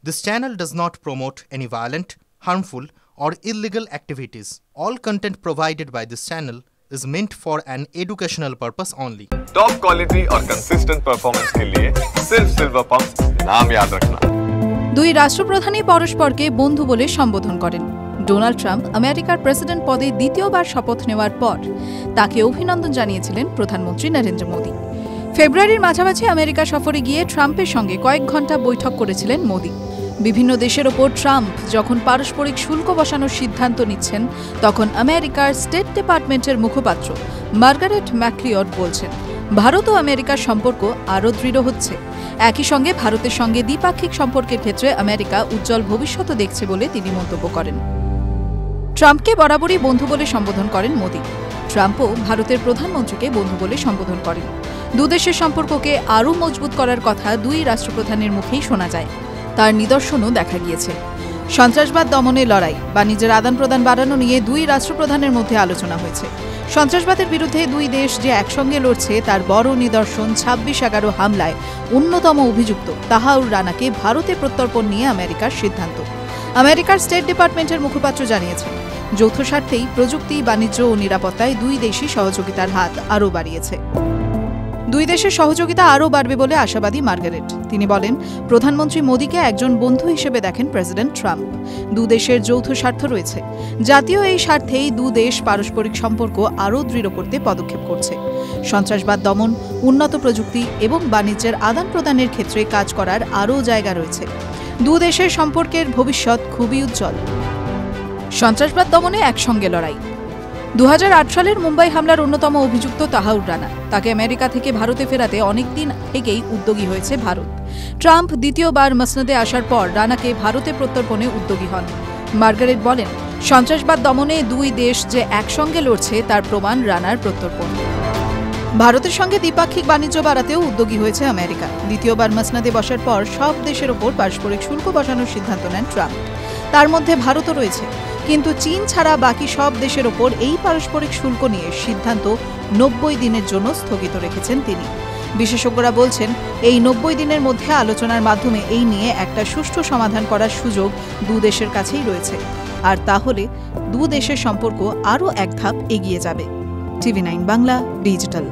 This channel does not promote any violent, harmful, or illegal activities. All content provided by this channel is meant for an educational purpose only. Top quality और consistent performance के लिए सिर्फ silver pump नाम याद रखना। দুই রাষ্ট্রপ্রধানই পরস্পরকে বন্ধু বলে সম্বোধন করেন। ডোনাল্ড ট্রাম্প আমেরিকার প্রেসিডেন্ট পদে দ্বিতীয়বার শপথ নেওয়ার পর তাকে অভিনন্দন জানিয়েছিলেন প্রধানমন্ত্রী নরেন্দ্র মোদী। ফেব্রুয়ারির মাঝামাঝি আমেরিকা সফরে গিয়ে ট্রাম্পের সঙ্গে কয়েক ঘণ্টা বৈঠক করেছিলেন মোদী। বিভিন্ন দেশের ওপর ট্রাম্প যখন পারস্পরিক শুল্ক বসানোর সিদ্ধান্ত নিচ্ছেন, তখন আমেরিকার স্টেট ডিপার্টমেন্টের মুখপাত্র মার্গারেট ম্যাকলিওড বলছেন, ভারত ও আমেরিকার সম্পর্ক আরও দৃঢ় হচ্ছে। একই সঙ্গে ভারতের সঙ্গে দ্বিপাক্ষিক সম্পর্কের ক্ষেত্রে আমেরিকা উজ্জ্বল ভবিষ্যৎ দেখছে বলে তিনি মন্তব্য করেন। ট্রাম্পকে বরাবরই বন্ধু বলে সম্বোধন করেন মোদী। ট্রাম্পও ভারতের প্রধানমন্ত্রীকে বন্ধু বলে সম্বোধন করেন। দুদেশের সম্পর্ককে আরও মজবুত করার কথা দুই রাষ্ট্রপ্রধানের মুখেই শোনা যায়। তার নিদর্শনও দেখা গিয়েছে। সন্ত্রাসবাদ দমনে লড়াই, বাণিজ্যের আদান প্রদান বাড়ানো নিয়ে দুই রাষ্ট্রপ্রধানের মধ্যে আলোচনা হয়েছে। সন্ত্রাসবাদের বিরুদ্ধে দুই দেশ যে একসঙ্গে লড়ছে তার বড় নিদর্শন 26/11 হামলায় অন্যতম অভিযুক্ত তাহাউর রানাকে ভারতে প্রত্যর্পণ নিয়ে আমেরিকার সিদ্ধান্ত। আমেরিকার স্টেট ডিপার্টমেন্টের মুখপাত্র জানিয়েছেন, যৌথ স্বার্থেই প্রযুক্তি, বাণিজ্য ও নিরাপত্তায় দুই দেশই সহযোগিতার হাত আরও বাড়িয়েছে। দুই দেশের সহযোগিতা আরও বাড়বে বলে আশাবাদী মার্গারেট। তিনি বলেন, প্রধানমন্ত্রী মোদীকে একজন বন্ধু হিসেবে দেখেন প্রেসিডেন্ট ট্রাম্প। দু দেশের যৌথ স্বার্থ রয়েছে। জাতীয় এই স্বার্থেই দু দেশ পারস্পরিক সম্পর্ক আরও দৃঢ় করতে পদক্ষেপ করছে। সন্ত্রাসবাদ দমন, উন্নত প্রযুক্তি এবং বাণিজ্যের আদান প্রদানের ক্ষেত্রে কাজ করার আরও জায়গা রয়েছে। দু দেশের সম্পর্কের ভবিষ্যৎ খুবই উজ্জ্বল। সন্ত্রাসবাদ দমনে একসঙ্গে লড়াই। 2008 সালের মুম্বাই হামলার অন্যতম অভিযুক্ত তাহাউর রানা, তাকে আমেরিকা থেকে ভারতে ফেরাতে অনেকদিন থেকেই উদ্যোগী হয়েছে ভারত। ট্রাম্প দ্বিতীয়বার মসনদে আসার পর রানাকে ভারতে প্রত্যর্পণে উদ্যোগী হন। মার্গারেট বলেন, সন্ত্রাসবাদ দমনে দুই দেশ যে একসঙ্গে লড়ছে তার প্রমাণ রানার প্রত্যর্পণ। ভারতের সঙ্গে দ্বিপাক্ষিক বাণিজ্য বাড়াতেও উদ্যোগী হয়েছে আমেরিকা। দ্বিতীয়বার মসনদে বসার পর সব দেশের ওপর পারস্পরিক শুল্ক বসানোর সিদ্ধান্ত নেন ট্রাম্প। তার মধ্যে ভারতও রয়েছে, কিন্তু চীন ছাড়া বাকি সব দেশের ওপর এই পারস্পরিক শুল্ক নিয়ে সিদ্ধান্ত 90 দিনের জন্য স্থগিত রেখেছেন তিনি। বিশেষজ্ঞরা বলছেন, এই 90 দিনের মধ্যে আলোচনার মাধ্যমে এই নিয়ে একটা সুষ্ঠু সমাধান করার সুযোগ দু দেশের কাছেই রয়েছে। আর তাহলে দু দেশের সম্পর্ক আরও এক ধাপ এগিয়ে যাবে। TV9 Bangla digital.